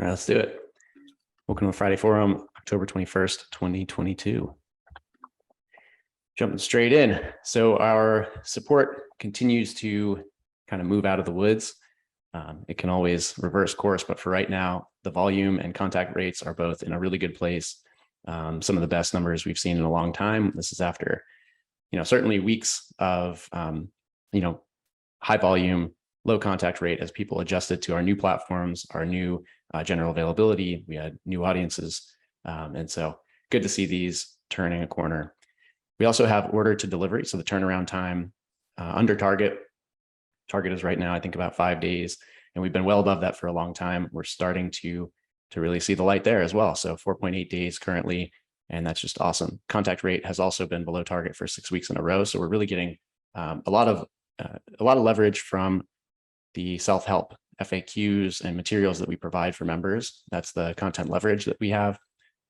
All right, let's do it. Welcome to Friday Forum, October 21st, 2022. Jumping straight in. So our support continues to kind of move out of the woods. It can always reverse course, but for right now, the volume and contact rates are both in a really good place. Some of the best numbers we've seen in a long time. This is after, certainly weeks of, high volume, low contact rate as people adjusted to our new platforms, our new general availability. We had new audiences. And so good to see these turning a corner. We also have order to delivery. So the turnaround time under target. Target is right now, I think, about 5 days. And we've been well above that for a long time. We're starting to really see the light there as well. So 4.8 days currently. And that's just awesome. Contact rate has also been below target for 6 weeks in a row. So we're really getting a lot of leverage from the self-help FAQs and materials that we provide for members. That's the content leverage that we have.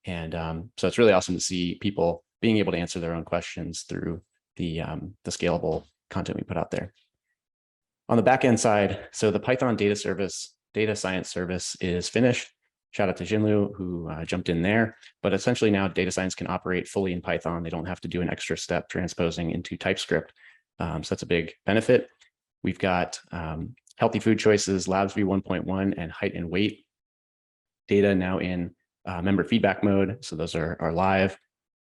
And so it's really awesome to see people being able to answer their own questions through the scalable content we put out there. On the backend side, so the Python data science service is finished. Shout out to Jinlu who jumped in there. But essentially now data science can operate fully in Python. They don't have to do an extra step transposing into TypeScript. So that's a big benefit. We've got healthy food choices, Labs v1.1, and height and weight data now in member feedback mode. So those are live.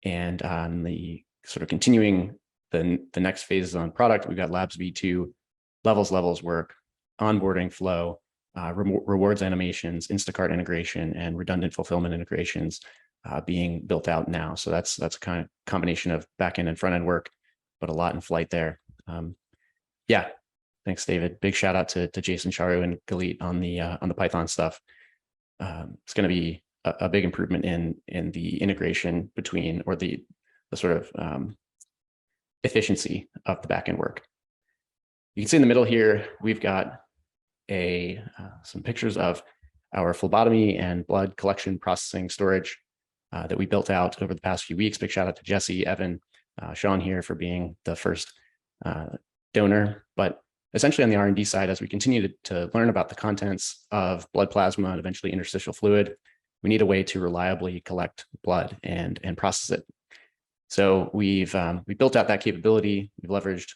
And on the sort of continuing the next phases on product, we've got Labs v2, levels work, onboarding flow, rewards animations, Instacart integration, and redundant fulfillment integrations being built out now. So that's a kind of combination of back-end and front-end work, but a lot in flight there. Yeah, thanks, David. Big shout out to Jason Charu and Galit on the Python stuff. It's going to be a big improvement in the integration between, or the sort of efficiency of the backend work. You can see in the middle here, we've got some pictures of our phlebotomy and blood collection, processing, storage that we built out over the past few weeks. Big shout out to Jesse, Evan, Shawn here for being the first donor. But essentially on the R&D side, as we continue to learn about the contents of blood plasma and eventually interstitial fluid, we need a way to reliably collect blood and process it. So we built out that capability. We've leveraged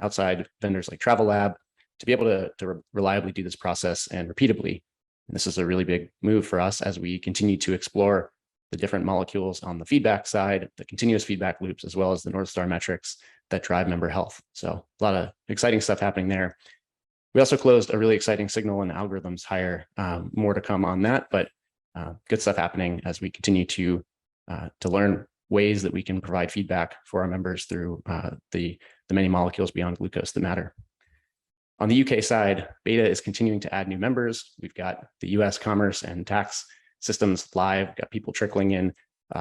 outside vendors like Travel Lab to be able to reliably do this process and repeatably. And this is a really big move for us as we continue to explore the different molecules on the feedback side, the continuous feedback loops, as well as the North Star metrics that drive member health. So a lot of exciting stuff happening there. We also closed a really exciting signal and algorithms hire. More to come on that, but good stuff happening as we continue to learn ways that we can provide feedback for our members through the many molecules beyond glucose that matter. On the UK side, Beta is continuing to add new members. We've got the US commerce and tax systems live, got people trickling in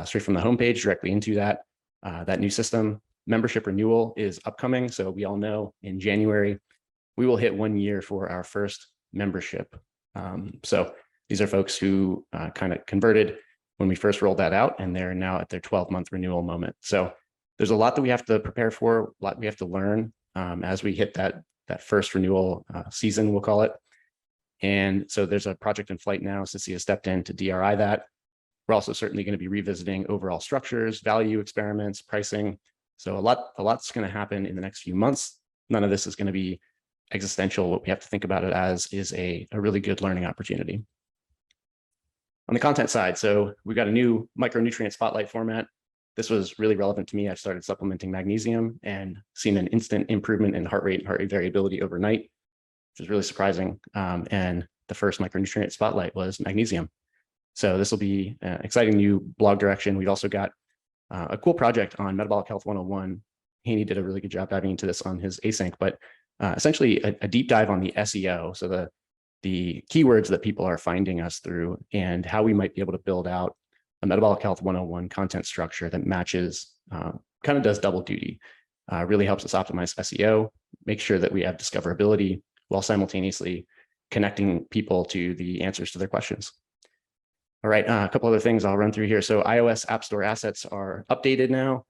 straight from the homepage directly into that new system. Membership renewal is upcoming. So we all know in January, we will hit 1 year for our first membership. So these are folks who kind of converted when we first rolled that out, and they're now at their 12-month renewal moment. So there's a lot that we have to prepare for, a lot we have to learn as we hit that first renewal season, we'll call it. And so there's a project in flight now. Sissy has stepped in to DRI that. We're also certainly going to be revisiting overall structures, value experiments, pricing. So a lot's going to happen in the next few months. None of this is going to be existential. What we have to think about it as is a really good learning opportunity. On the content side, so we've got a new micronutrient spotlight format. This was really relevant to me. I started supplementing magnesium and seen an instant improvement in heart rate and heart rate variability overnight, which was really surprising. And the first micronutrient spotlight was magnesium. So this will be an exciting new blog direction. We've also got a cool project on Metabolic Health 101. Haney did a really good job diving into this on his async, but essentially a deep dive on the SEO. So the keywords that people are finding us through and how we might be able to build out a Metabolic Health 101 content structure that matches, kind of does double duty, really helps us optimize SEO, make sure that we have discoverability while simultaneously connecting people to the answers to their questions. All right, a couple other things I'll run through here. So iOS App Store assets are updated now.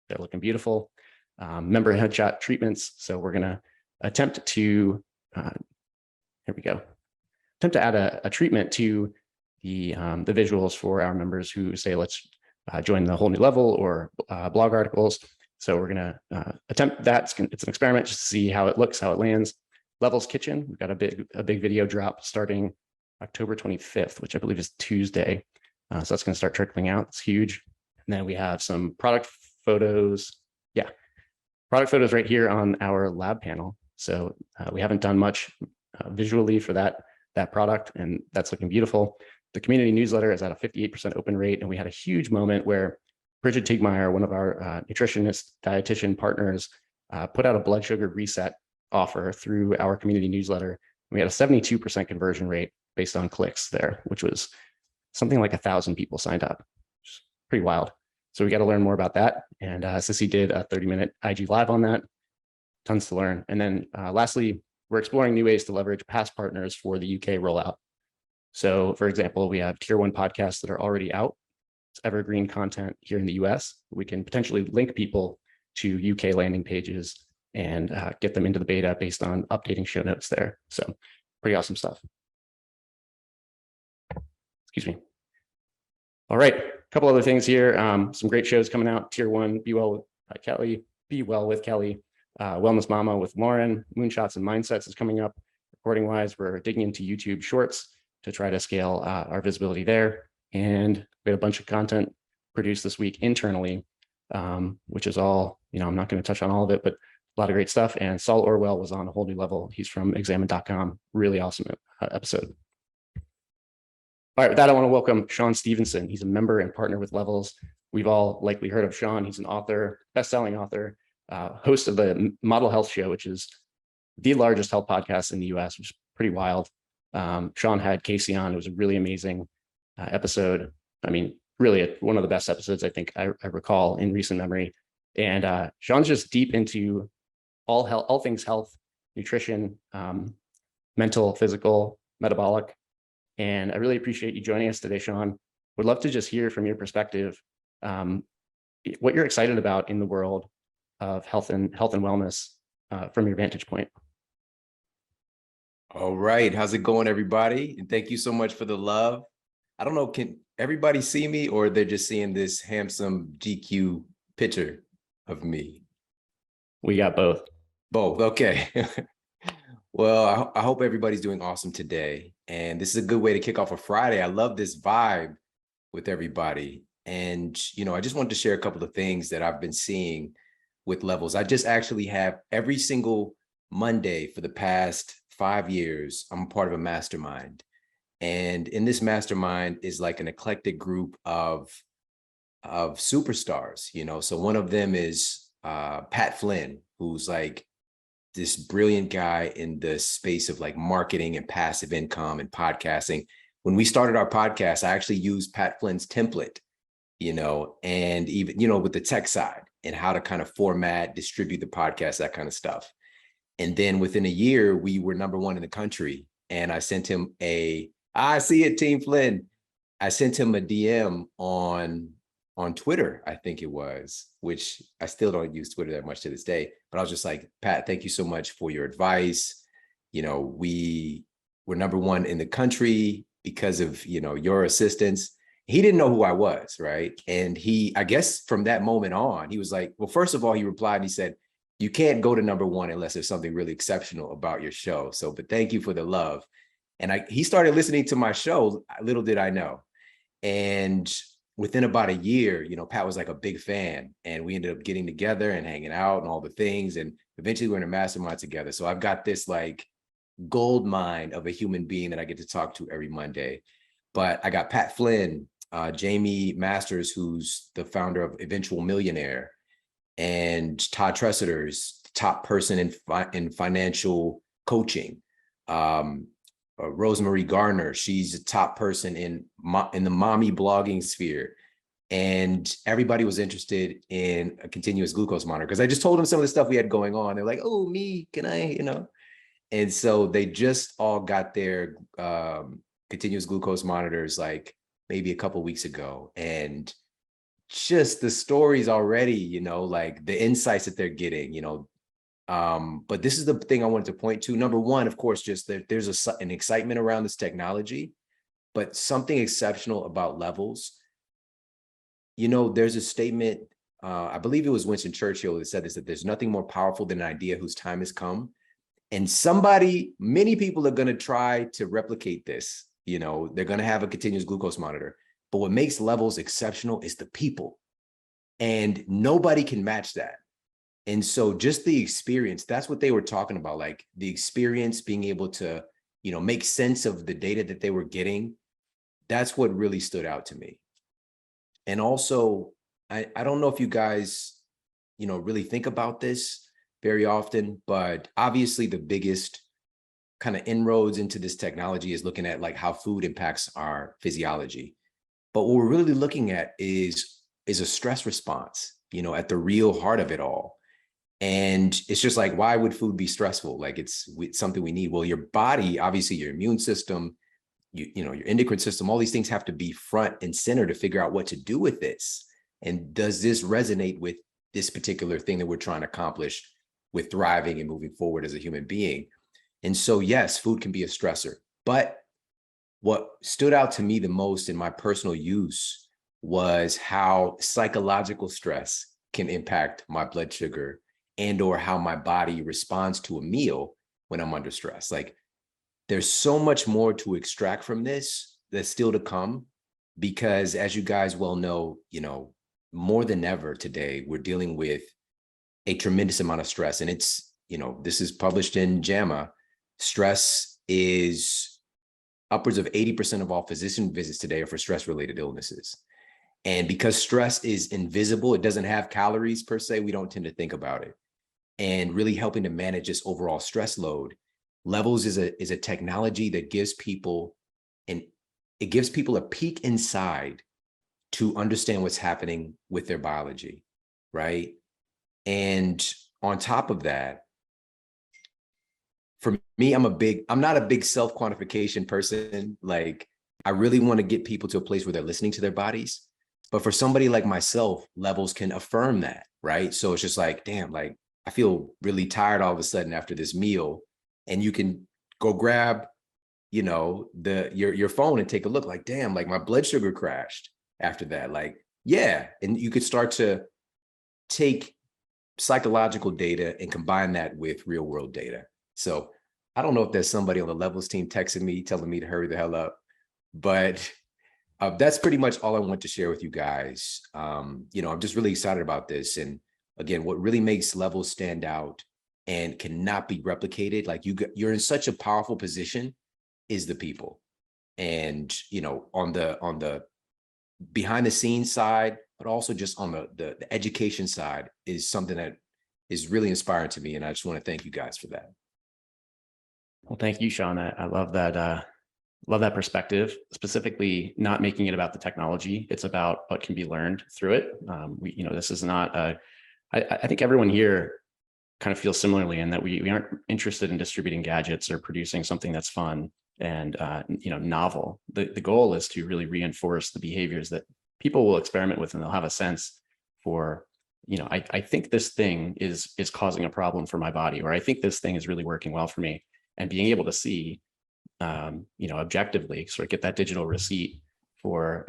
They're looking beautiful. Member headshot treatments. So we're gonna attempt to, here we go. Attempt to add a treatment to the visuals for our members who say, let's join the whole new level or blog articles. So we're going to attempt that. It's an experiment just to see how it looks, how it lands. Levels Kitchen, we've got a big video drop starting October 25th, which I believe is Tuesday. So that's going to start trickling out. It's huge. And then we have some product photos. Yeah, product photos right here on our lab panel. So we haven't done much visually for that product, and that's looking beautiful. The community newsletter is at a 58% open rate, and we had a huge moment where Bridget Tigmeyer, one of our nutritionist dietitian partners, put out a blood sugar reset offer through our community newsletter. We had a 72% conversion rate based on clicks there, which was something like 1,000 people signed up. Pretty wild. So we got to learn more about that. And Sissy did a 30-minute IG live on that. Tons to learn. And then lastly, we're exploring new ways to leverage past partners for the UK rollout. So for example, we have tier 1 podcasts that are already out. It's evergreen content here in the US. We can potentially link people to UK landing pages and get them into the beta based on updating show notes there. So pretty awesome stuff. Excuse me. All right, a couple other things here. Some great shows coming out. Tier 1, Be Well by Kelly, Be Well with Kelly, Wellness Mama with Lauren, Moonshots and Mindsets is coming up. Recording wise, we're digging into YouTube Shorts to try to scale our visibility there. And we had a bunch of content produced this week internally, which is all, I'm not going to touch on all of it, but a lot of great stuff. And Saul Orwell was on a whole new level. He's from examine.com. Really awesome episode. All right, with that, I want to welcome Shawn Stevenson. He's a member and partner with Levels. We've all likely heard of Shawn. He's an author, best-selling author, host of the Model Health Show, which is the largest health podcast in the US, which is pretty wild. Shawn had Casey on. It was a really amazing episode. I mean, really one of the best episodes I think I recall in recent memory. And Shawn's just deep into all things health, nutrition, mental, physical, metabolic. And I really appreciate you joining us today, Shawn. Would love to just hear from your perspective, what you're excited about in the world of health and wellness from your vantage point. All right. How's it going, everybody? And thank you so much for the love. I don't know, can everybody see me, or they're just seeing this handsome GQ picture of me? We got both. Both. Okay. Well, I hope everybody's doing awesome today. And this is a good way to kick off a Friday. I love this vibe with everybody. And, I just wanted to share a couple of things that I've been seeing with Levels. I just actually have every single Monday for the past 5 years, I'm a part of a mastermind. And in this mastermind is like an eclectic group of superstars, So one of them is Pat Flynn, who's like this brilliant guy in the space of like marketing and passive income and podcasting. When we started our podcast, I actually used Pat Flynn's template, and even, with the tech side and how to kind of format, distribute the podcast, that kind of stuff. And then within a year, we were #1 in the country. And I sent him I see it, Team Flynn. I sent him a DM on Twitter, I think it was, which I still don't use Twitter that much to this day. But I was just like, Pat, thank you so much for your advice. We were #1 in the country because of, your assistance. He didn't know who I was, right? And I guess from that moment on, he was like, well, first of all, he replied and he said, you can't go to #1 unless there's something really exceptional about your show. So, but thank you for the love. And he started listening to my show, little did I know. And within about a year, Pat was like a big fan, and we ended up getting together and hanging out and all the things. And eventually we're in a mastermind together. So I've got this like gold mine of a human being that I get to talk to every Monday. But I got Pat Flynn, Jamie Masters, who's the founder of Eventual Millionaire, and Todd Tressiter's top person in financial coaching. Rosemary Garner, she's a top person in the mommy blogging sphere. And everybody was interested in a continuous glucose monitor because I just told them some of the stuff we had going on. They're like, oh, me, can I, And so they just all got their continuous glucose monitors like maybe a couple of weeks ago. And just the stories already, like the insights that they're getting, but this is the thing I wanted to point to. #1, of course, just that there's an excitement around this technology, but something exceptional about levels. You know, there's a statement, I believe it was Winston Churchill that said this, that there's nothing more powerful than an idea whose time has come. And many people are going to try to replicate this. You know, they're going to have a continuous glucose monitor. But what makes levels exceptional is the people. And nobody can match that. And so just the experience, that's what they were talking about, like the experience, being able to, you know, make sense of the data that they were getting. That's what really stood out to me. And also, I don't know if you guys, you know, really think about this very often, but obviously the biggest kind of inroads into this technology is looking at like how food impacts our physiology. But what we're really looking at is a stress response, you know, at the real heart of it all. And it's just like, why would food be stressful? Like it's something we need. Well, your body, obviously your immune system, you know, your endocrine system, all these things have to be front and center to figure out what to do with this. And does this resonate with this particular thing that we're trying to accomplish with thriving and moving forward as a human being? And so, yes, food can be a stressor. But what stood out to me the most in my personal use was how psychological stress can impact my blood sugar and or how my body responds to a meal when I'm under stress. Like, there's so much more to extract from this that's still to come, because as you guys well know, you know, more than ever today, we're dealing with a tremendous amount of stress. And it's, you know, this is published in JAMA. Stress is upwards of 80% of all physician visits today are for stress-related illnesses. And because stress is invisible, it doesn't have calories per se, we don't tend to think about it. And really helping to manage this overall stress load. Levels is a technology that gives people a peek inside to understand what's happening with their biology, right? And on top of that, for me, I'm not a big self-quantification person. Like, I really want to get people to a place where they're listening to their bodies. But for somebody like myself, levels can affirm that, right? So it's just like, damn, like I feel really tired all of a sudden after this meal. And you can go grab, you know, your phone and take a look, like, damn, like my blood sugar crashed after that. Like, yeah. And you could start to take psychological data and combine that with real world data. So I don't know if there's somebody on the levels team texting me, telling me to hurry the hell up, but that's pretty much all I want to share with you guys. You know, I'm just really excited about this. And again, what really makes levels stand out and cannot be replicated, like you're in such a powerful position, is the people. And, you know, on the behind the scenes side, but also just on the education side is something that is really inspiring to me. And I just want to thank you guys for that. Well, thank you, Shawn. I love that. Love that perspective, specifically not making it about the technology. It's about what can be learned through it. You know, this is not I think everyone here kind of feels similarly in that we aren't interested in distributing gadgets or producing something that's fun and, you know, novel. The goal is to really reinforce the behaviors that people will experiment with, and they'll have a sense for, you know, I think this thing is causing a problem for my body, or I think this thing is really working well for me. And being able to see, you know, objectively sort of get that digital receipt for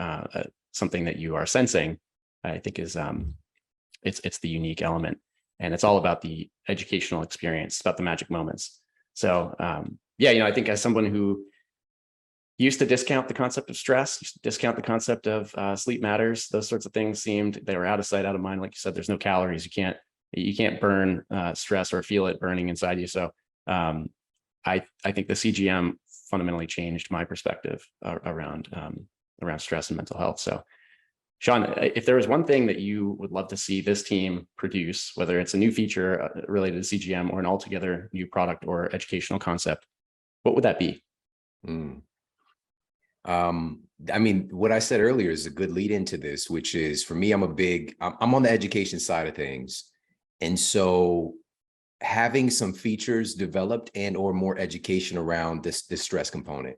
something that you are sensing, I think is it's the unique element. And it's all about the educational experience, about the magic moments. So yeah, you know, I think as someone who used to discount the concept of stress, used to discount the concept of sleep matters, those sorts of things they were out of sight, out of mind. Like you said, there's no calories. You can't burn stress or feel it burning inside you. So I think the CGM fundamentally changed my perspective around stress and mental health. So, Shawn, if there was one thing that you would love to see this team produce, whether it's a new feature related to CGM or an altogether new product or educational concept, what would that be? I mean, what I said earlier is a good lead into this, which is, for me, I'm on the education side of things. And so having some features developed and or more education around this stress component.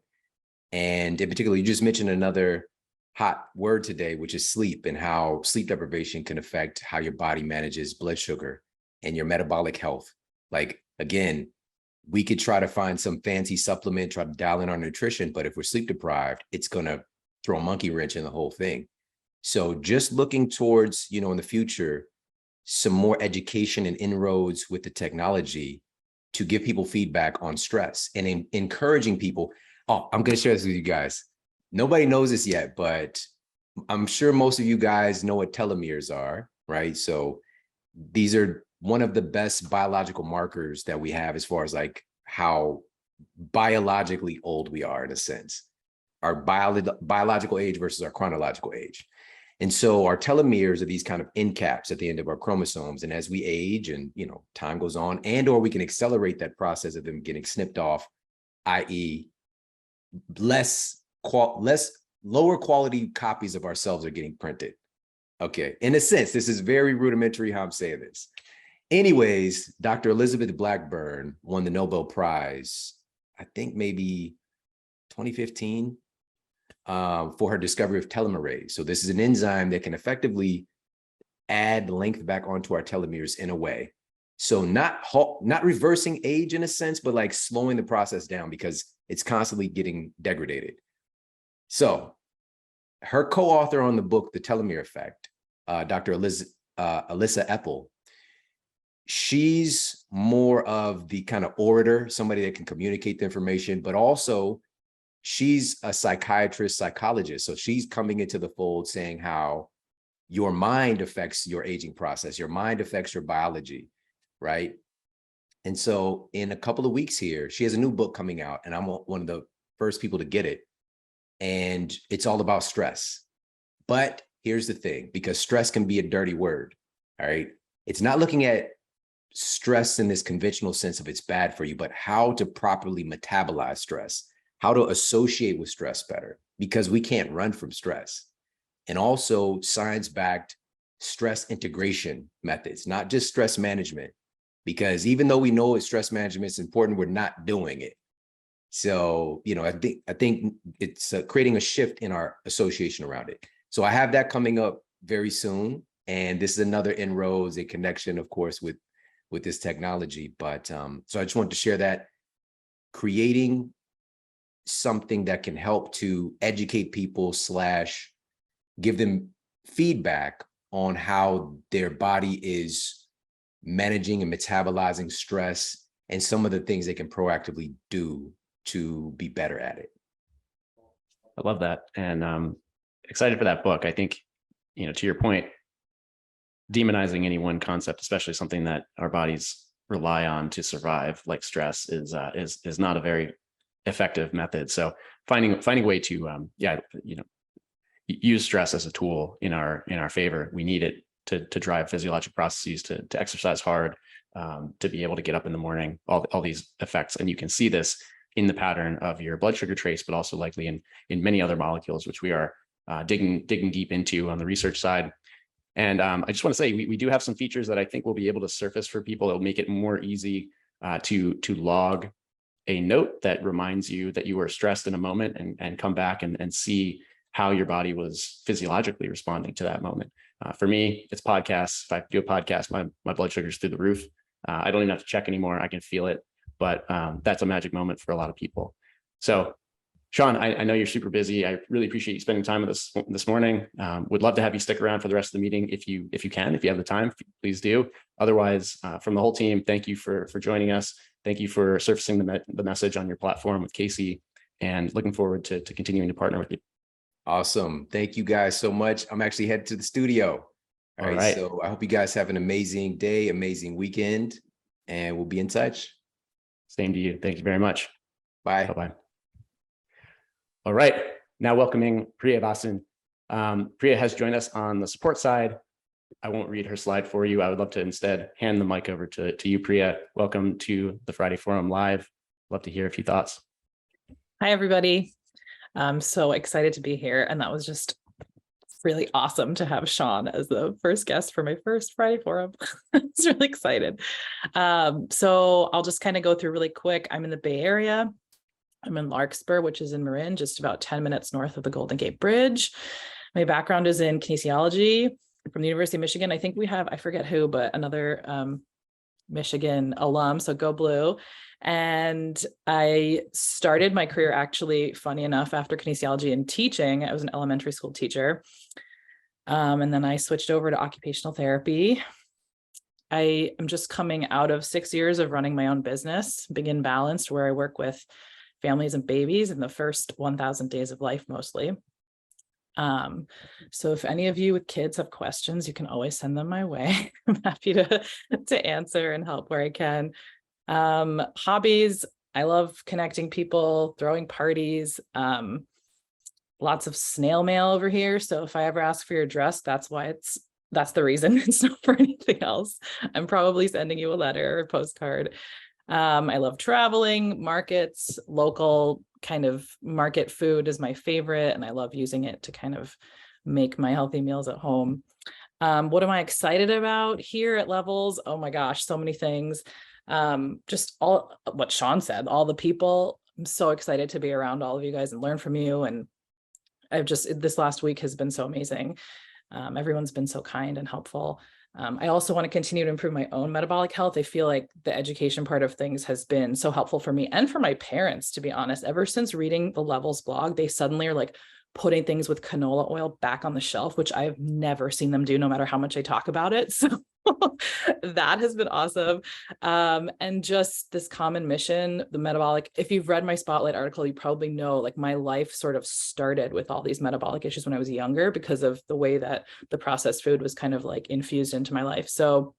And in particular, you just mentioned another hot word today, which is sleep, and how sleep deprivation can affect how your body manages blood sugar and your metabolic health. Like, again, we could try to find some fancy supplement, try to dial in our nutrition, but if we're sleep deprived, it's going to throw a monkey wrench in the whole thing. So just looking towards, you know, in the future, some more education and inroads with the technology to give people feedback on stress and encouraging people. Oh, I'm going to share this with you guys. Nobody knows this yet, but I'm sure most of you guys know what telomeres are, right? So these are one of the best biological markers that we have as far as like how biologically old we are in a sense, our biological age versus our chronological age. And so our telomeres are these kind of end caps at the end of our chromosomes. And as we age and, you know, time goes on, and or we can accelerate that process of them getting snipped off, i.e. lower quality copies of ourselves are getting printed. Okay, in a sense, this is very rudimentary how I'm saying this. Anyways, Dr. Elizabeth Blackburn won the Nobel Prize, I think maybe 2015, for her discovery of telomerase. So this is an enzyme that can effectively add length back onto our telomeres in a way. So not reversing age in a sense, but like slowing the process down because it's constantly getting degraded. So her co-author on the book, The Telomere Effect, Dr. Alyssa Epple, she's more of the kind of orator, somebody that can communicate the information, but also she's a psychiatrist, psychologist. So she's coming into the fold saying how your mind affects your aging process. Your mind affects your biology, right? And so in a couple of weeks here, she has a new book coming out, and I'm one of the first people to get it. And it's all about stress. But here's the thing, because stress can be a dirty word, all right? It's not looking at stress in this conventional sense of it's bad for you, but how to properly metabolize stress, how to associate with stress better, because we can't run from stress. And also science-backed stress integration methods, not just stress management, because even though we know stress management is important, we're not doing it. So, you know, I think it's creating a shift in our association around it. So I have that coming up very soon. And this is another inroads, a connection, of course, with this technology. But so I just wanted to share that, creating something that can help to educate people / give them feedback on how their body is managing and metabolizing stress and some of the things they can proactively do to be better at it. I love that. And excited for that book. I think, you know, to your point, demonizing any one concept, especially something that our bodies rely on to survive, like stress, is not a very effective method. So finding a way to, use stress as a tool in our favor. We need it to drive physiologic processes, to exercise hard, to be able to get up in the morning, all these effects. And you can see this in the pattern of your blood sugar trace, but also likely in many other molecules, which we are digging deep into on the research side. And I just want to say, we do have some features that I think will be able to surface for people that will make it more easy to log a note that reminds you that you were stressed in a moment, and come back and see how your body was physiologically responding to that moment. For me, it's podcasts. If I do a podcast, my blood sugar's through the roof. I don't even have to check anymore. I can feel it. But that's a magic moment for a lot of people. So, Shawn, I know you're super busy. I really appreciate you spending time with us this morning. Would love to have you stick around for the rest of the meeting if you can, if you have the time, please do. Otherwise, from the whole team, thank you for joining us. Thank you for surfacing the message on your platform with Casey, and looking forward to continuing to partner with you. Awesome. Thank you guys so much. I'm actually headed to the studio. All right. So I hope you guys have an amazing day, amazing weekend, and we'll be in touch. Same to you. Thank you very much. Bye. Bye-bye. All right. Now welcoming Priya Vasan. Priya has joined us on the support side. I won't read her slide for you. I would love to instead hand the mic over to you, Priya. Welcome to the Friday Forum Live. Love to hear a few thoughts. Hi, everybody. I'm so excited to be here. And that was just really awesome to have Shawn as the first guest for my first Friday Forum. I was really excited. So I'll just kind of go through really quick. I'm in the Bay Area. I'm in Larkspur, which is in Marin, just about 10 minutes north of the Golden Gate Bridge. My background is in kinesiology from the University of Michigan. I think we have, I forget who, but another Michigan alum, so go blue. And I started my career, actually, funny enough, after kinesiology and teaching. I was an elementary school teacher. And then I switched over to occupational therapy. I am just coming out of 6 years of running my own business, Begin Balanced, where I work with families and babies in the first 1,000 days of life, mostly. So if any of you with kids have questions, you can always send them my way. I'm happy to answer and help where I can. Hobbies, I love connecting people, throwing parties, lots of snail mail over here. So if I ever ask for your address, that's the reason. It's not for anything else. I'm probably sending you a letter or a postcard. I love traveling, markets, local kind of market food is my favorite, and I love using it to kind of make my healthy meals at home. What am I excited about here at Levels? Oh my gosh, so many things. Just all what Shawn said, all the people. I'm so excited to be around all of you guys and learn from you. And this last week has been so amazing. Everyone's been so kind and helpful. I also want to continue to improve my own metabolic health. I feel like the education part of things has been so helpful for me and for my parents, to be honest. Ever since reading the Levels blog, they suddenly are like putting things with canola oil back on the shelf, which I've never seen them do, no matter how much I talk about it. So that has been awesome. And just this common mission, the metabolic, if you've read my Spotlight article, you probably know like my life sort of started with all these metabolic issues when I was younger because of the way that the processed food was kind of like infused into my life. So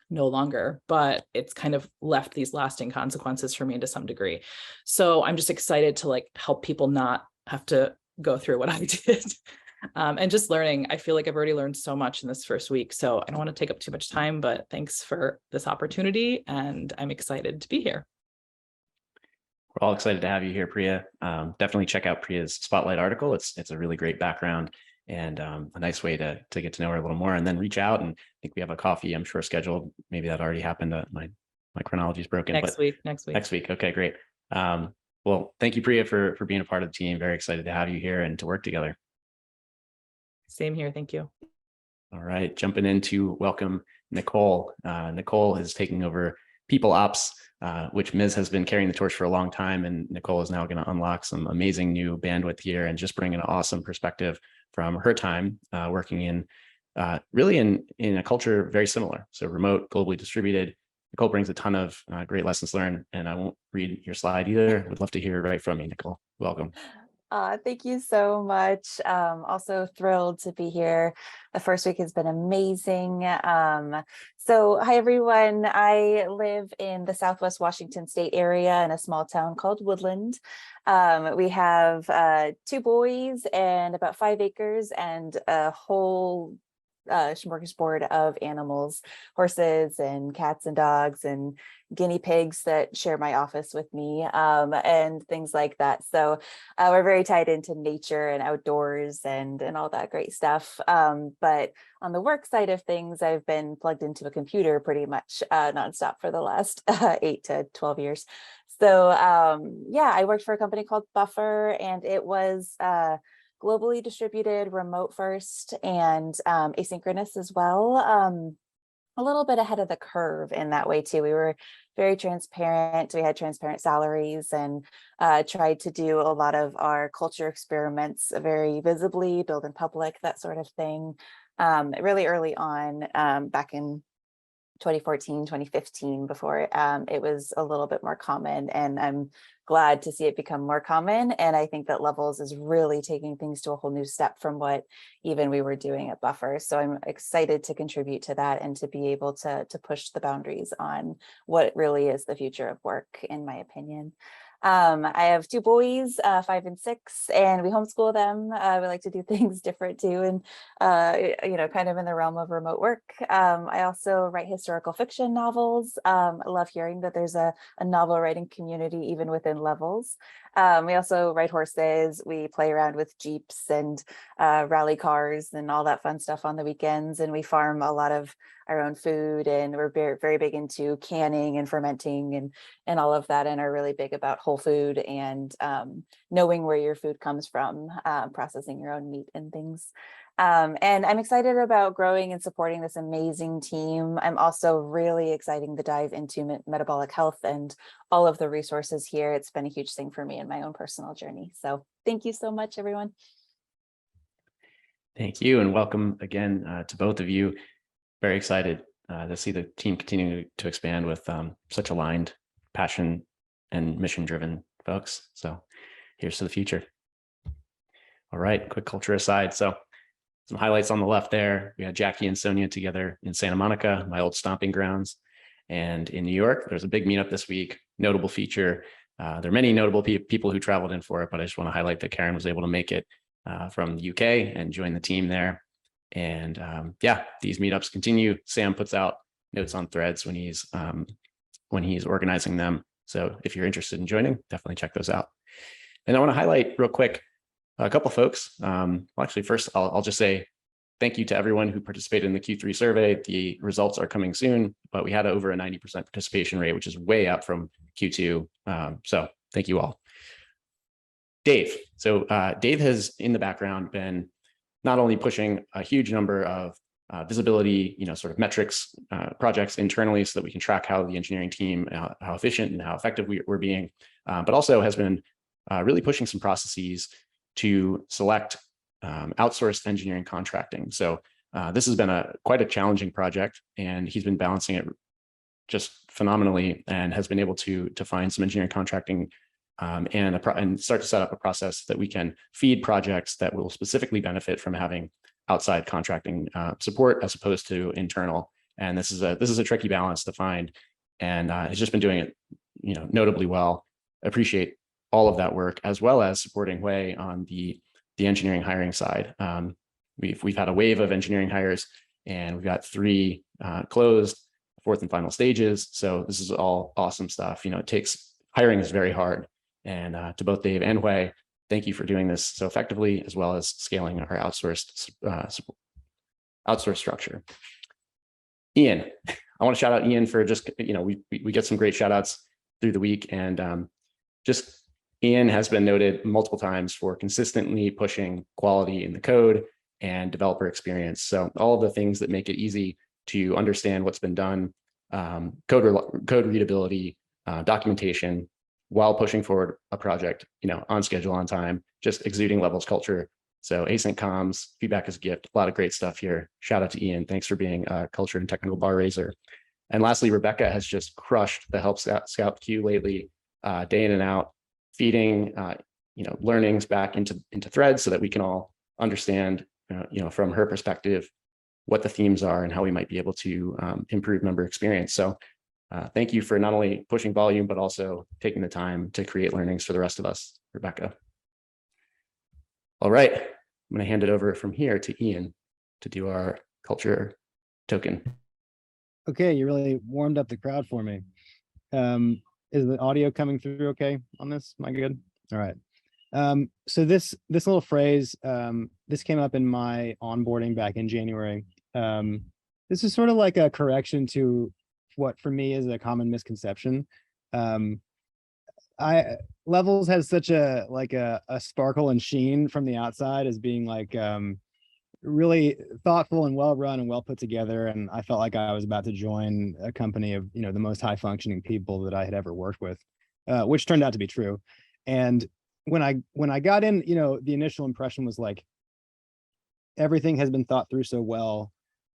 no longer, but it's kind of left these lasting consequences for me to some degree. So I'm just excited to like help people not have to go through what I did. And just learning. I feel like I've already learned so much in this first week, so I don't want to take up too much time, but thanks for this opportunity, and I'm excited to be here. We're all excited to have you here, Priya. Definitely check out Priya's Spotlight article. It's a really great background and a nice way to get to know her a little more, and then reach out. And I think we have a coffee, I'm sure, scheduled. Maybe that already happened. My chronology is broken. Next week. Next week. Okay, great. Well, thank you, Priya, for being a part of the team. Very excited to have you here and to work together. Same here. Thank you. All right, jumping in to welcome Nicole. Nicole is taking over People Ops, which Ms. has been carrying the torch for a long time, and Nicole is now going to unlock some amazing new bandwidth here and just bring an awesome perspective from her time working in really in a culture very similar. So remote, globally distributed. Nicole brings a ton of great lessons learned, and I won't read your slide either. Would love to hear right from you, Nicole. Welcome. Thank you so much. Also thrilled to be here. The first week has been amazing. So hi, everyone. I live in the Southwest Washington State area in a small town called Woodland. We have 2 boys and about 5 acres and a whole smorgasbord of animals, horses and cats and dogs and guinea pigs that share my office with me, and things like that. So we're very tied into nature and outdoors and all that great stuff. But on the work side of things, I've been plugged into a computer pretty much nonstop for the last 8 to 12 years. So yeah, I worked for a company called Buffer, and it was globally distributed, remote first, and asynchronous as well. A little bit ahead of the curve in that way too. We were very transparent. We had transparent salaries and tried to do a lot of our culture experiments very visibly, build in public, that sort of thing. Really early on, back in 2014, 2015, before it was a little bit more common, and I'm glad to see it become more common. And I think that Levels is really taking things to a whole new step from what even we were doing at Buffer. So I'm excited to contribute to that and to be able to push the boundaries on what really is the future of work, in my opinion. I have 2 boys, 5 and 6, and we homeschool them. We like to do things different too, and kind of in the realm of remote work. I also write historical fiction novels. I love hearing that there's a novel writing community even within Levels. We also ride horses. We play around with Jeeps and rally cars and all that fun stuff on the weekends. And we farm a lot of our own food, and we're very, very big into canning and fermenting and all of that, and are really big about whole food and knowing where your food comes from, processing your own meat and things. And I'm excited about growing and supporting this amazing team. I'm also really excited to dive into metabolic health and all of the resources here. It's been a huge thing for me in my own personal journey. So thank you so much, everyone. Thank you, and welcome again to both of you. Very excited to see the team continuing to expand with such aligned passion and mission-driven folks. So here's to the future. All right, quick culture aside. So some highlights on the left there. We had Jackie and Sonia together in Santa Monica, my old stomping grounds. And in New York, there's a big meetup this week, notable feature. There are many notable people who traveled in for it, but I just want to highlight that Karen was able to make it from the UK and join the team there. And yeah, these meetups continue. Sam puts out notes on threads when he's organizing them. So if you're interested in joining, definitely check those out. And I want to highlight real quick a couple folks. Well, actually, first, I'll just say thank you to everyone who participated in the Q3 survey. The results are coming soon, but we had over a 90% participation rate, which is way up from Q2. So thank you all. Dave. So Dave has, in the background, been not only pushing a huge number of visibility, sort of metrics projects internally so that we can track how the engineering team, how efficient and how effective we're being, but also has been really pushing some processes to select outsourced engineering contracting. So this has been quite a challenging project, and he's been balancing it just phenomenally, and has been able to find some engineering contracting and start to set up a process that we can feed projects that will specifically benefit from having outside contracting support as opposed to internal. And this is a tricky balance to find, and he's just been doing it, notably well. Appreciate all of that work, as well as supporting Hui on the engineering hiring side. We've had a wave of engineering hires, and we've got 3 closed, 4th and final stages. So this is all awesome stuff. Hiring is very hard. And to both Dave and Hui, thank you for doing this so effectively, as well as scaling our outsourced structure. Ian, I want to shout out Ian for just, we get some great shout outs through the week, and just Ian has been noted multiple times for consistently pushing quality in the code and developer experience. So all of the things that make it easy to understand what's been done, code readability, documentation, while pushing forward a project, on schedule, on time, just exuding levels culture. So async comms, feedback is a gift, a lot of great stuff here. Shout out to Ian. Thanks for being a culture and technical bar raiser. And lastly, Rebecca has just crushed the Help Scout queue lately, day in and out, feeding learnings back into threads so that we can all understand, from her perspective, what the themes are and how we might be able to improve member experience. So thank you for not only pushing volume, but also taking the time to create learnings for the rest of us, Rebecca. All right, I'm going to hand it over from here to Ian to do our culture token. Okay, you really warmed up the crowd for me. Is the audio coming through okay on this? Am I good? All right. So this little phrase, this came up in my onboarding back in January. This is sort of like a correction to what for me is a common misconception. Levels has such a sparkle and sheen from the outside as being really thoughtful and well run and well put together. And I felt like I was about to join a company of, the most high functioning people that I had ever worked with, which turned out to be true. And when I got in, the initial impression was like, everything has been thought through so well.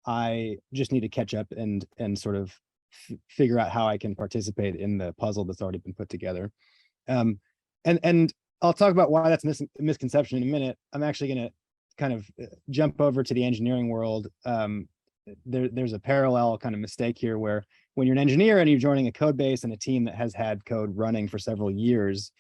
I just need to catch up and sort of figure out how I can participate in the puzzle that's already been put together. And I'll talk about why that's a misconception in a minute. I'm actually going to kind of jump over to the engineering world. There's a parallel kind of mistake here where when you're an engineer and you're joining a code base and a team that has had code running for several years,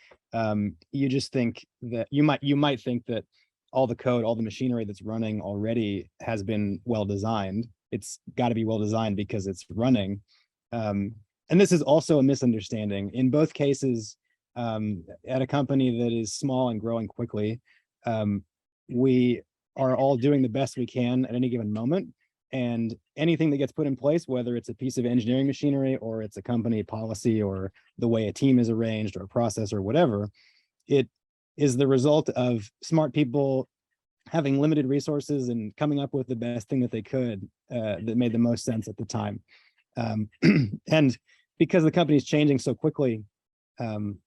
you just think that you might think that all the code, all the machinery that's running already has been well designed. It's got to be well designed because it's running. And this is also a misunderstanding. In both cases, at a company that is small and growing quickly, we are all doing the best we can at any given moment. And anything that gets put in place, whether it's a piece of engineering machinery or it's a company policy or the way a team is arranged or a process or whatever, it is the result of smart people having limited resources and coming up with the best thing that they could that made the most sense at the time. And because the company is changing so quickly and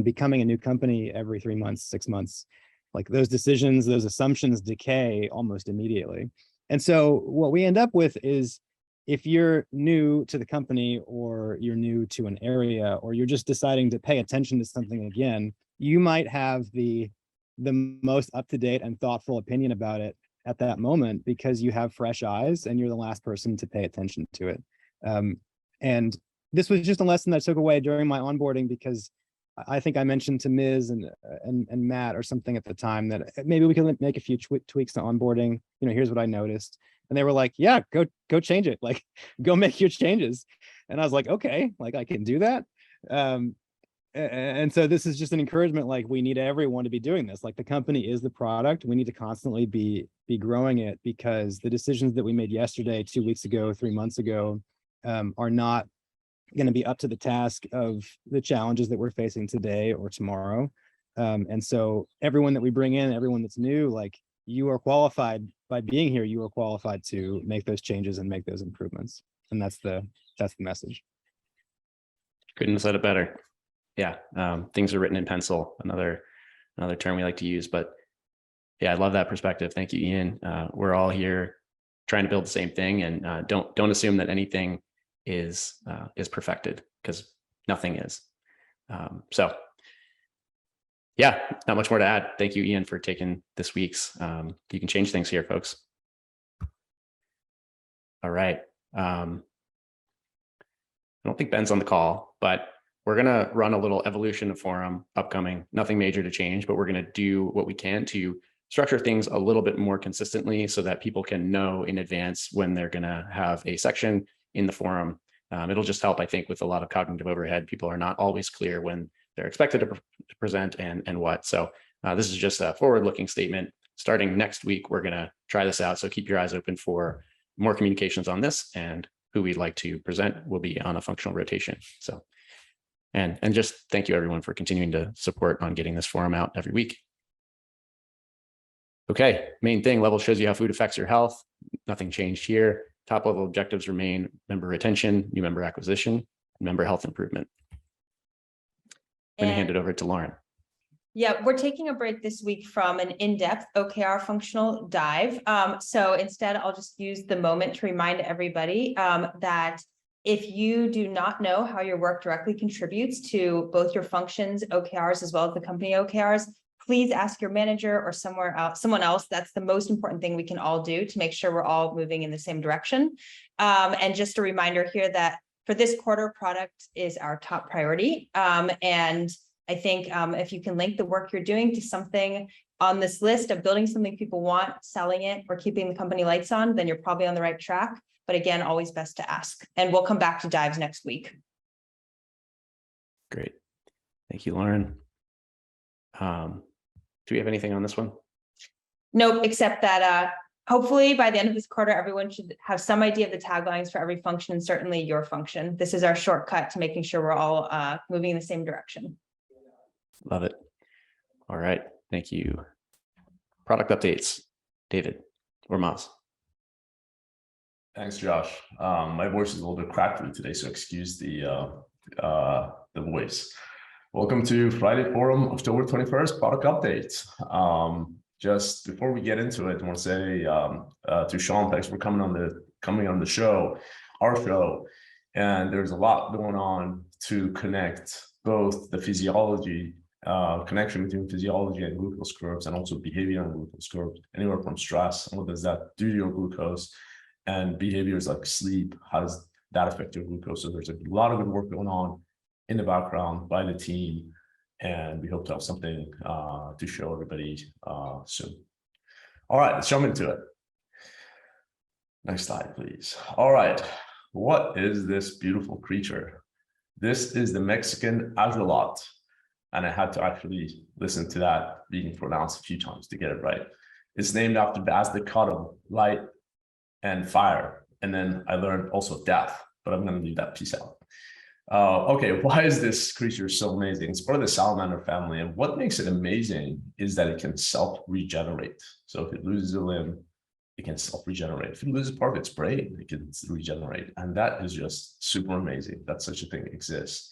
becoming a new company every 3 months, 6 months, like those decisions, those assumptions decay almost immediately. And so what we end up with is, if you're new to the company or you're new to an area, or you're just deciding to pay attention to something again, you might have the most up-to-date and thoughtful opinion about it at that moment because you have fresh eyes and you're the last person to pay attention to it. And this was just a lesson that I took away during my onboarding, because I think I mentioned to Ms. and Matt or something at the time that maybe we can make a few tweaks to onboarding. You know, here's what I noticed. And they were like, yeah, go change it. Like, go make your changes. And I was like, okay, like I can do that. And so this is just an encouragement. Like, we need everyone to be doing this. Like, the company is the product. We need to constantly be growing it, because the decisions that we made yesterday, 2 weeks ago, 3 months ago, are not going to be up to the task of the challenges that we're facing today or tomorrow. And so everyone that we bring in, everyone that's new, like, you are qualified by being here. You are qualified to make those changes and make those improvements. And that's the message. Couldn't have said it better. Yeah. Things are written in pencil, another term we like to use, but yeah, I love that perspective. Thank you, Ian. We're all here trying to build the same thing, and don't assume that anything is perfected, because nothing is. So yeah, not much more to add. Thank you, Ian, for taking this week's. You can change things here, folks. All right. I don't think Ben's on the call, but we're going to run a little evolution of forum upcoming. Nothing major to change, but we're going to do what we can to structure things a little bit more consistently so that people can know in advance when they're going to have a section in the forum. It'll just help, I think, with a lot of cognitive overhead. People are not always clear when they're expected to present and what. So this is just a forward-looking statement. Starting next week, we're going to try this out. So keep your eyes open for more communications on this, and who we'd like to present will be on a functional rotation. So, and just thank you, everyone, for continuing to support on getting this forum out every week. Okay, main thing, level shows you how food affects your health. Nothing changed here. Top level objectives remain: member retention, new member acquisition, and member health improvement. I'm going to hand it over to Lauren. Yeah, we're taking a break this week from an in-depth OKR functional dive. So instead, I'll just use the moment to remind everybody that if you do not know how your work directly contributes to both your functions, OKRs, as well as the company OKRs, please ask your manager or someone else. That's the most important thing we can all do to make sure we're all moving in the same direction. And just a reminder here that for this quarter, product is our top priority. And I think if you can link the work you're doing to something on this list of building something people want, selling it, or keeping the company lights on, then you're probably on the right track. But again, always best to ask. And we'll come back to dives next week. Great. Thank you, Lauren. Do we have anything on this one? Nope, except that hopefully by the end of this quarter, everyone should have some idea of the taglines for every function, and certainly your function. This is our shortcut to making sure we're all moving in the same direction. Love it. All right. Thank you. Product updates, David or Miles. Thanks, Josh. My voice is a little bit crackly today, so excuse the voice. Welcome to Friday Forum, October 21st, product update. Just before we get into it, I want to say to Shawn, thanks for coming on the show, our show. And there's a lot going on to connect both the physiology, connection between physiology and glucose curves, and also behavior and glucose curves, anywhere from stress, and what does that do to your glucose, and behaviors like sleep, how does that affect your glucose? So there's a lot of good work going on in the background by the team, and we hope to have something to show everybody soon. All right, let's jump into it. Next slide, please. All right, what is this beautiful creature? This is the Mexican axolotl. and I had to actually listen to that being pronounced a few times to get it right. It's named after the Aztec god of light and fire. And then I learned also death, but I'm going to leave that piece out. Okay, why is this creature so amazing? It's part of the salamander family, and what makes it amazing is that it can self-regenerate. So if it loses a limb, it can self-regenerate. If it loses part of its brain, it can regenerate. And that is just super amazing that such a thing exists.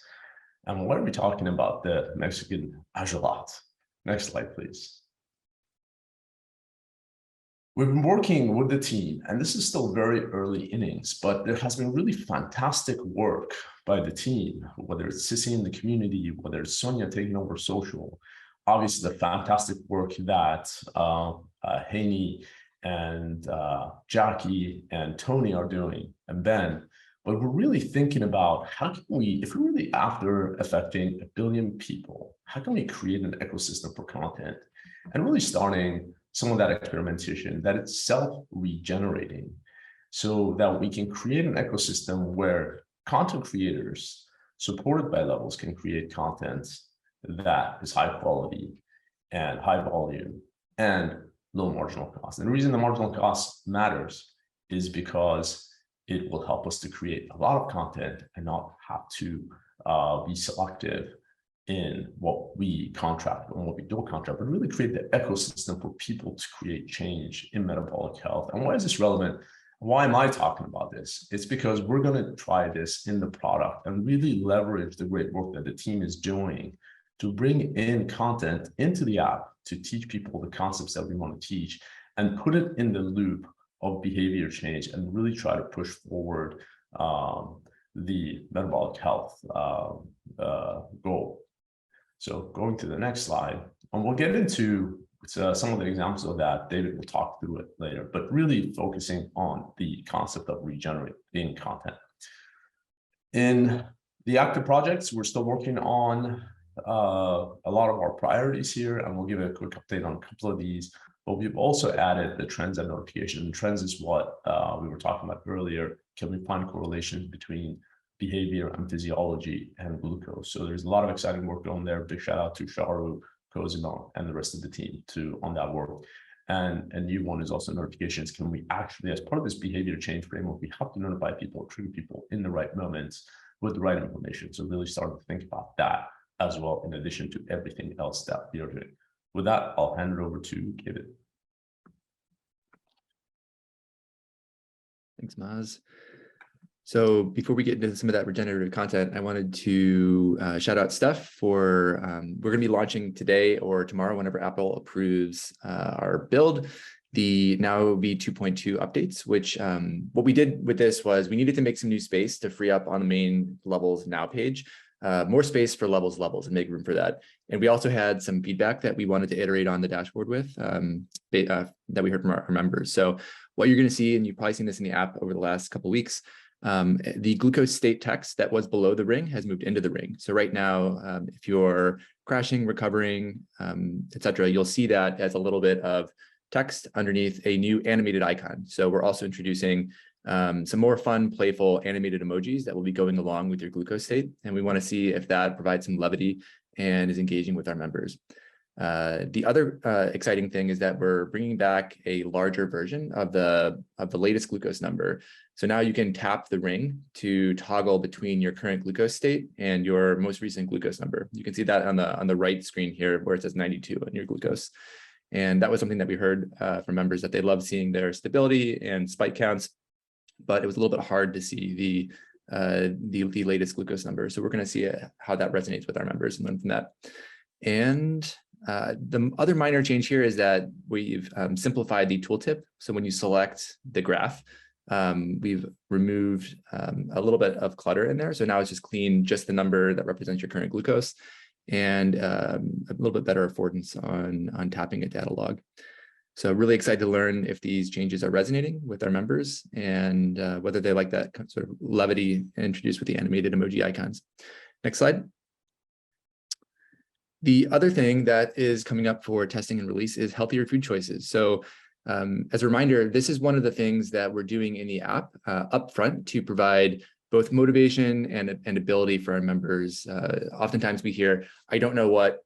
And what are we talking about? The Mexican axolotl. Next slide, please. We've been working with the team, and this is still very early innings, but there has been really fantastic work by the team, whether it's Sissy in the community, whether it's Sonia taking over social. Obviously, the fantastic work that Haney and Jackie and Tony are doing, and Ben. But we're really thinking about how can we, if we're really after affecting 1 billion people, how can we create an ecosystem for content and really starting some of that experimentation that it's self-regenerating so that we can create an ecosystem where content creators supported by Levels can create content that is high quality and high volume and low marginal cost. And the reason the marginal cost matters is because it will help us to create a lot of content and not have to be selective in what we contract and what we don't contract, but really create the ecosystem for people to create change in metabolic health. And why is this relevant? Why am I talking about this? It's because we're going to try this in the product and really leverage the great work that the team is doing to bring in content into the app to teach people the concepts that we want to teach and put it in the loop of behavior change and really try to push forward the metabolic health goal. So going to the next slide, and we'll get into some of the examples of that. David will talk through it later, but really focusing on the concept of regenerating content. In the active projects, we're still working on a lot of our priorities here, and we'll give a quick update on a couple of these. But we've also added the trends and notification. And trends is what we were talking about earlier. Can we find correlations between behavior and physiology and glucose? So there's a lot of exciting work going there. Big shout out to Sharu, Cosimo, and the rest of the team on that work. And a new one is also notifications. Can we actually, as part of this behavior change framework, we have to notify people, trigger people in the right moments with the right information. So really starting to think about that as well, in addition to everything else that we are doing. With that, I'll hand it over to David. Thanks, Maz. So before we get into some of that regenerative content, I wanted to shout out Steph for, we're going to be launching today or tomorrow whenever Apple approves our build, the now v2.2 updates, which what we did with this was we needed to make some new space to free up on the main Levels Now page, more space for levels and make room for that. And we also had some feedback that we wanted to iterate on the dashboard with that we heard from our members. So what you're going to see, and you've probably seen this in the app over the last couple of weeks, the glucose state text that was below the ring has moved into the ring. So right now, if you're crashing, recovering, etc., you'll see that as a little bit of text underneath a new animated icon. So we're also introducing some more fun, playful animated emojis that will be going along with your glucose state. And we want to see if that provides some levity and is engaging with our members. The other exciting thing is that we're bringing back a larger version of the latest glucose number. So now you can tap the ring to toggle between your current glucose state and your most recent glucose number. You can see that on the right screen here where it says 92 on your glucose. And that was something that we heard from members, that they love seeing their stability and spike counts, but it was a little bit hard to see the latest glucose number. So we're going to see how that resonates with our members and learn from that. And the other minor change here is that we've simplified the tooltip. So when you select the graph, we've removed a little bit of clutter in there. So now it's just clean, just the number that represents your current glucose, and a little bit better affordance on tapping a data log. So really excited to learn if these changes are resonating with our members and whether they like that sort of levity introduced with the animated emoji icons. Next slide. The other thing that is coming up for testing and release is healthier food choices. So as a reminder, this is one of the things that we're doing in the app up front to provide both motivation and ability for our members. Oftentimes we hear, I don't know what,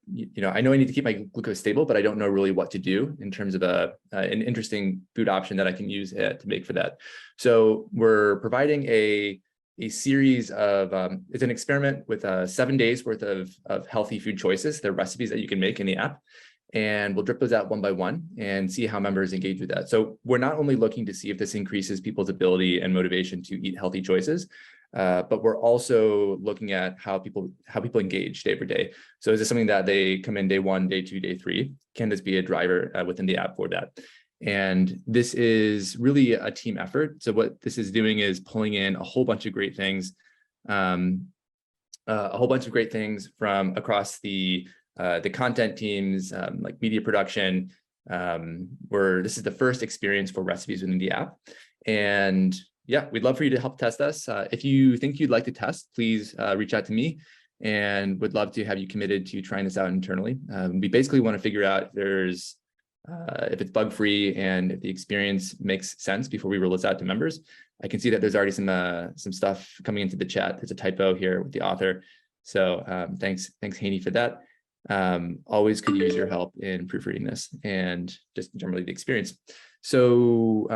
I know I need to keep my glucose stable, but I don't know really what to do in terms of an interesting food option that I can use to make for that. So we're providing a series of, it's an experiment with 7 days worth of healthy food choices. They're recipes that you can make in the app. And we'll drip those out one by one and see how members engage with that. So we're not only looking to see if this increases people's ability and motivation to eat healthy choices, but we're also looking at how people engage day over day. So is this something that they come in day 1, day 2, day 3? Can this be a driver within the app for that? And this is really a team effort. So what this is doing is pulling in a whole bunch of great things, from across the content teams, like media production, where this is the first experience for recipes within the app. And yeah, we'd love for you to help test us. If you think you'd like to test, please reach out to me, and would love to have you committed to trying this out internally. We basically want to figure out if it's bug-free and if the experience makes sense before we roll this out to members. I can see that there's already some stuff coming into the chat. There's a typo here with the author. So thanks Haney for that. Always could use your help in proofreading this and just generally the experience. So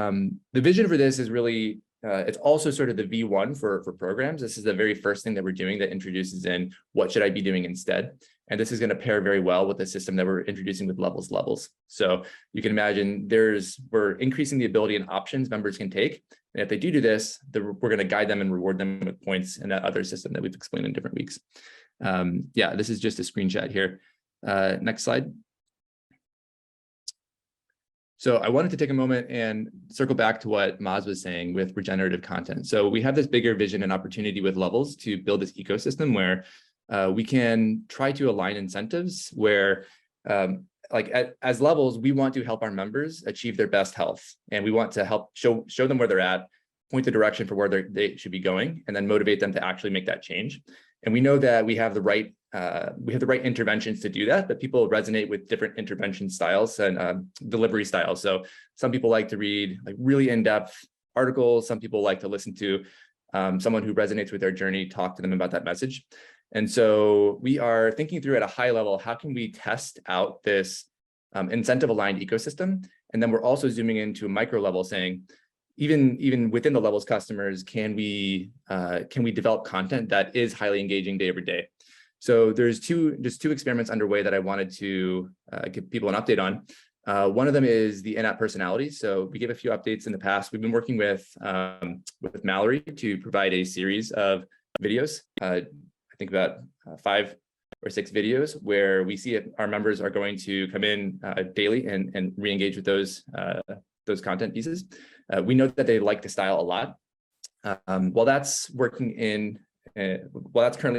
the vision for this is really, it's also sort of the V1 for programs. This is the very first thing that we're doing that introduces in what should I be doing instead. And this is going to pair very well with the system that we're introducing with levels. So you can imagine we're increasing the ability and options members can take. And if they do this, we're going to guide them and reward them with points in that other system that we've explained in different weeks. Yeah, this is just a screenshot here. Next slide. So I wanted to take a moment and circle back to what Maz was saying with regenerative content. So we have this bigger vision and opportunity with levels to build this ecosystem where we can try to align incentives where as levels, we want to help our members achieve their best health. And we want to help show them where they're at, point the direction for where they should be going, and then motivate them to actually make that change. And we know that we have the right interventions to do that, but people resonate with different intervention styles and delivery styles. So some people like to read like really in-depth articles. Some people like to listen to someone who resonates with their journey, talk to them about that message. And so we are thinking through at a high level, how can we test out this incentive aligned ecosystem? And then we're also zooming into a micro level saying, even within the levels customers, can we develop content that is highly engaging day over day? So there's just two experiments underway that I wanted to give people an update on. One of them is the in-app personalities. So we gave a few updates in the past. We've been working with Mallory to provide a series of videos. I think about 5 or 6 videos where we see if our members are going to come in daily and re-engage with those content pieces. We know that they like the style a lot. While that's currently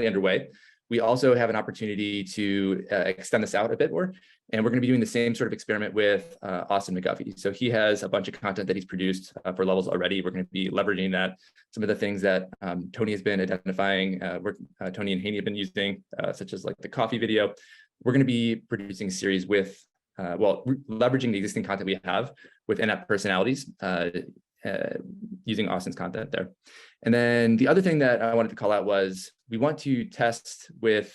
underway, we also have an opportunity to extend this out a bit more. And we're going to be doing the same sort of experiment with Austin McGuffey. So he has a bunch of content that he's produced for levels already. We're going to be leveraging that. Some of the things that Tony has been identifying, Tony and Haney have been using, such as like the coffee video. We're going to be producing a series with, leveraging the existing content we have with in-app personalities, using Austin's content there. And then the other thing that I wanted to call out was we want to test with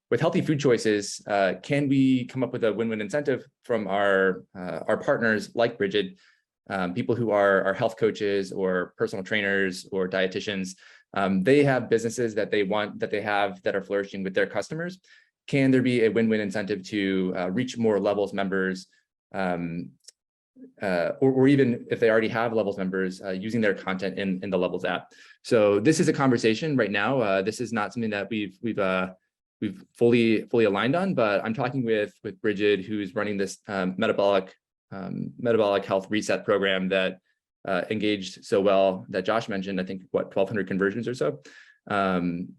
with healthy food choices. Can we come up with a win-win incentive from our partners like Bridget, people who are health coaches or personal trainers or dietitians? They have businesses that they have that are flourishing with their customers. Can there be a win-win incentive to reach more levels members? Or even if they already have levels members using their content in the levels app. So this is a conversation right now. This is not something that we've fully aligned on, but I'm talking with Bridget, who's running this metabolic health reset program that engaged so well that Josh mentioned. I think 1,200 conversions or so.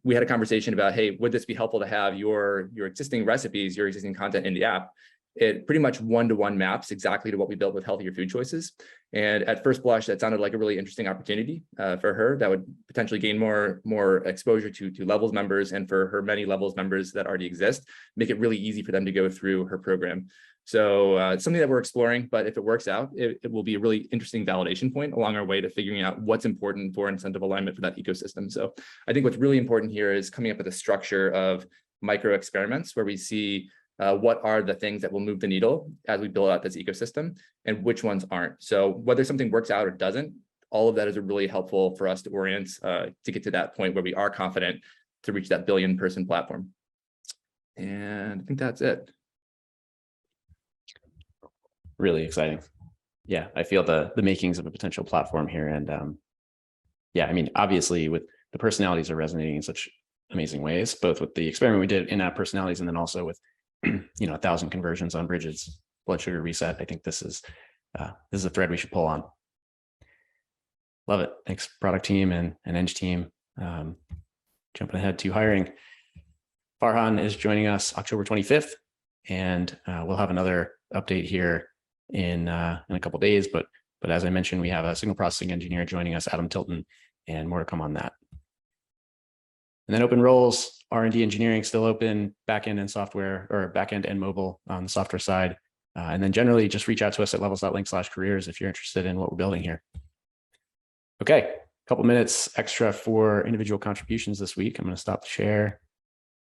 We had a conversation about, hey, would this be helpful to have your existing recipes, your existing content in the app? It pretty much one-to-one maps exactly to what we built with healthier food choices. And at first blush, that sounded like a really interesting opportunity for her that would potentially gain more exposure to levels members, and for her many levels members that already exist, make it really easy for them to go through her program. So it's something that we're exploring, but if it works out, it will be a really interesting validation point along our way to figuring out what's important for incentive alignment for that ecosystem. So I think what's really important here is coming up with a structure of micro experiments where we see what are the things that will move the needle as we build out this ecosystem and which ones aren't. So whether something works out or doesn't, all of that is really helpful for us to orient to get to that point where we are confident to reach that billion-person platform. And I think that's it. Really exciting. Yeah, I feel the makings of a potential platform here. And yeah, I mean, obviously with the personalities are resonating in such amazing ways, both with the experiment we did in-app personalities and then also with 1,000 conversions on Bridget's blood sugar reset. I think this is a thread we should pull on. Love it. Thanks, product team and Eng team. Jumping ahead to hiring. Farhan is joining us October 25th, and we'll have another update here in a couple of days. But as I mentioned, we have a signal processing engineer joining us, Adam Tilton, and more to come on that. And then open roles, R&D engineering still open, backend and software, or backend and mobile on the software side. And then generally just reach out to us at levels.link/careers if you're interested in what we're building here. Okay, a couple minutes extra for individual contributions this week. I'm going to stop the share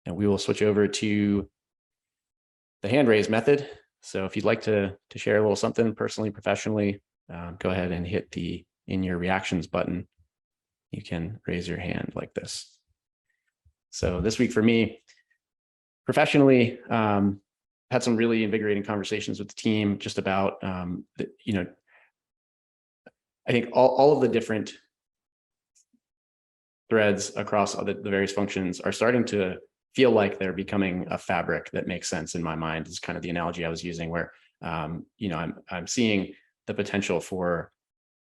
and we will switch over to the hand raise method. So if you'd like to share a little something personally, professionally, go ahead and hit the in your reactions button. You can raise your hand like this. So this week for me, professionally, had some really invigorating conversations with the team just about, I think all of the different threads across the various functions are starting to feel like they're becoming a fabric that makes sense in my mind. Is kind of the analogy I was using where, I'm seeing the potential for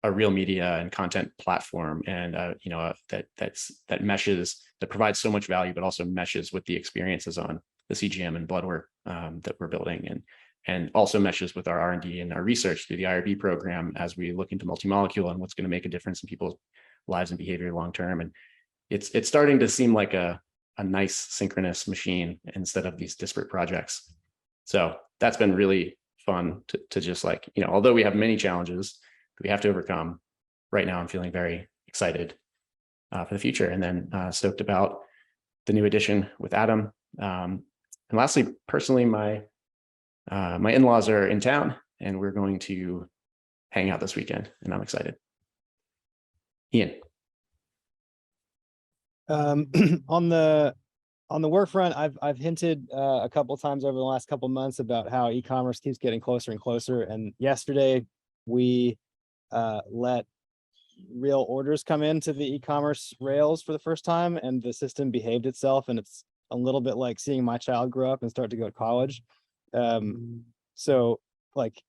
a real media and content platform and, that meshes, that provides so much value, but also meshes with the experiences on the CGM and blood work that we're building and also meshes with our R&D and our research through the IRB program as we look into multi-molecule and what's going to make a difference in people's lives and behavior long-term. And it's starting to seem like a nice synchronous machine instead of these disparate projects. So that's been really fun to just although we have many challenges that we have to overcome, right now I'm feeling very excited for the future, and then stoked about the new addition with Adam. And lastly, personally, my in-laws are in town and we're going to hang out this weekend and I'm excited. Ian. On the work front, I've hinted a couple times over the last couple months about how e-commerce keeps getting closer and closer. And yesterday we let real orders come into the e-commerce rails for the first time, and the system behaved itself. And it's a little bit like seeing my child grow up and start to go to college. So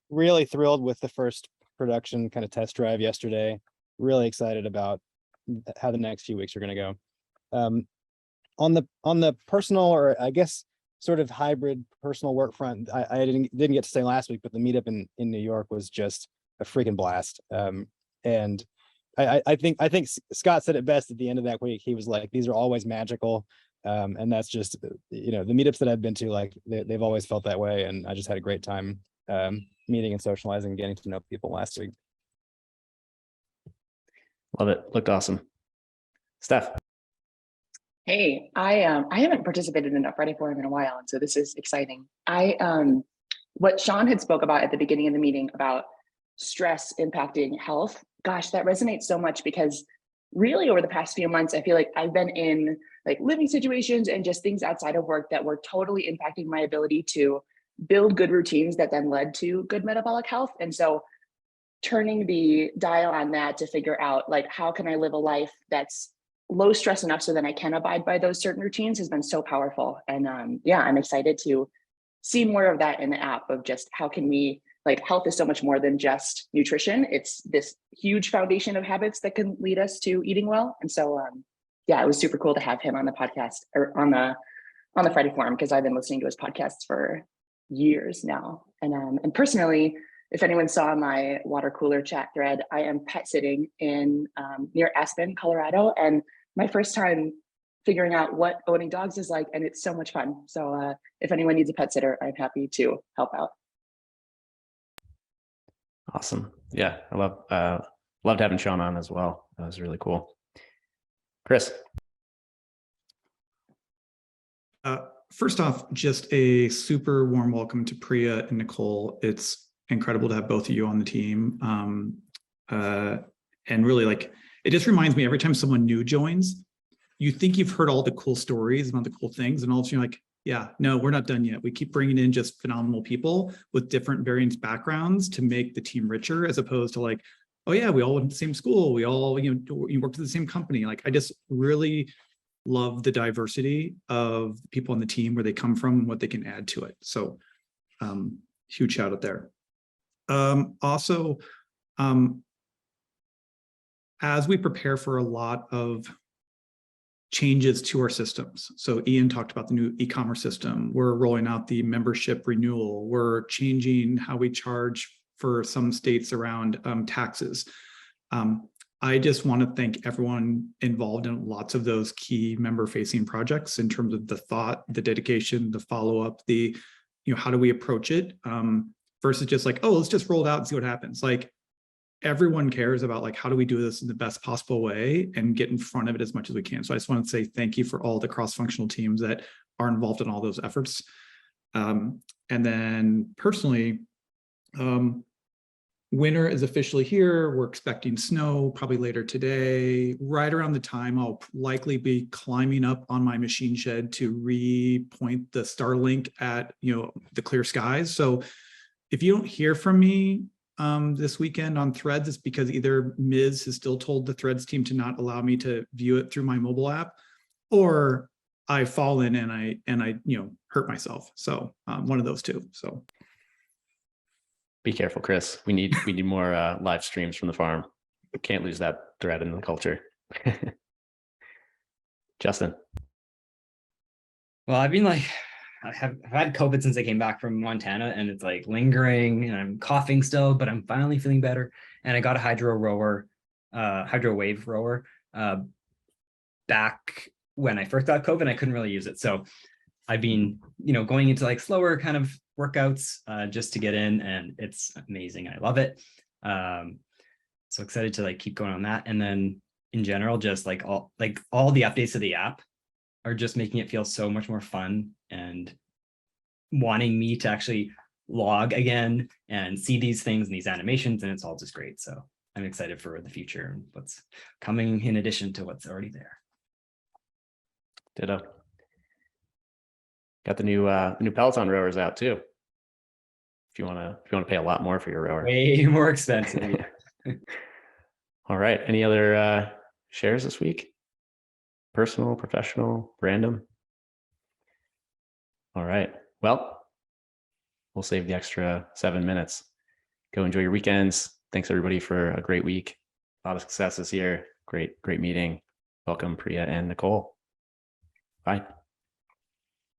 really thrilled with the first production kind of test drive yesterday. Really excited about how the next few weeks are going to go. On the personal, or I guess sort of hybrid personal work front, I didn't get to say last week, but the meetup in New York was just a freaking blast. And I think Scott said it best at the end of that week. He was like, these are always magical. And that's just, the meetups that I've been to, they've always felt that way. And I just had a great time meeting and socializing and getting to know people last week. Love it. Looked awesome. Steph. Hey, I haven't participated in a Friday Forum in a while, and so this is exciting. What Shawn had spoke about at the beginning of the meeting about stress impacting health, gosh, that resonates so much because really over the past few months, I feel like I've been in living situations and just things outside of work that were totally impacting my ability to build good routines that then led to good metabolic health. And so turning the dial on that to figure out how can I live a life that's low stress enough so then I can abide by those certain routines has been so powerful. And I'm excited to see more of that in the app of just how can we, health is so much more than just nutrition. It's this huge foundation of habits that can lead us to eating well. And so, it was super cool to have him on the podcast or on the Friday Forum, because I've been listening to his podcasts for years now. And personally, if anyone saw my water cooler chat thread, I am pet sitting in near Aspen, Colorado, and my first time figuring out what owning dogs is like, and it's so much fun. So if anyone needs a pet sitter, I'm happy to help out. Awesome. Yeah, I loved having Shawn on as well. That was really cool. Chris. First off, just a super warm welcome to Priya and Nicole. It's incredible to have both of you on the team. And really, like, it just reminds me every time someone new joins, you think you've heard all the cool stories about the cool things, and all of a sudden you're like, yeah, no, we're not done yet. We keep bringing in just phenomenal people with different variant backgrounds to make the team richer, as opposed to like, oh yeah, we all went to the same school. We all, you worked at the same company. Like, I just really love the diversity of people on the team, where they come from and what they can add to it. So huge shout out there. Also, as we prepare for a lot of changes to our systems. So Ian talked about the new e-commerce system. We're rolling out the membership renewal. We're changing how we charge for some states around taxes. I just want to thank everyone involved in lots of those key member-facing projects in terms of the thought, the dedication, the follow-up, the, how do we approach it, versus just like, oh, let's just roll it out and see what happens. Like, everyone cares about like, how do we do this in the best possible way and get in front of it as much as we can. So I just want to say thank you for all the cross-functional teams that are involved in all those efforts. And then personally, winter is officially here. We're expecting snow probably later today. Right around the time I'll likely be climbing up on my machine shed to repoint the Starlink at the clear skies. So if you don't hear from me this weekend on Threads, it's because either Ms. has still told the Threads team to not allow me to view it through my mobile app, or I've fallen and I hurt myself. So one of those two. So Be careful, Chris. We need more live streams from the farm. Can't lose that thread in the culture. Justin. Well, I've been like, I've had COVID since I came back from Montana, and it's like lingering, and I'm coughing still, but I'm finally feeling better. And I got a hydro wave rower back when I first got COVID, and I couldn't really use it. So I've been, going into like slower kind of workouts just to get in, and it's amazing. I love it. So excited to like keep going on that. And then in general, just like all the updates to the app are just making it feel so much more fun and wanting me to actually log again and see these things and these animations, and it's all just great. So I'm excited for the future and what's coming in addition to what's already there. Ditto. Got the new Peloton rowers out too. If you want to pay a lot more for your rower. Way more expensive. All right. Any other shares this week? Personal, professional, random? All right. Well, we'll save the extra 7 minutes. Go enjoy your weekends. Thanks everybody for a great week. A lot of success this year. Great meeting. Welcome, Priya and Nicole. Bye.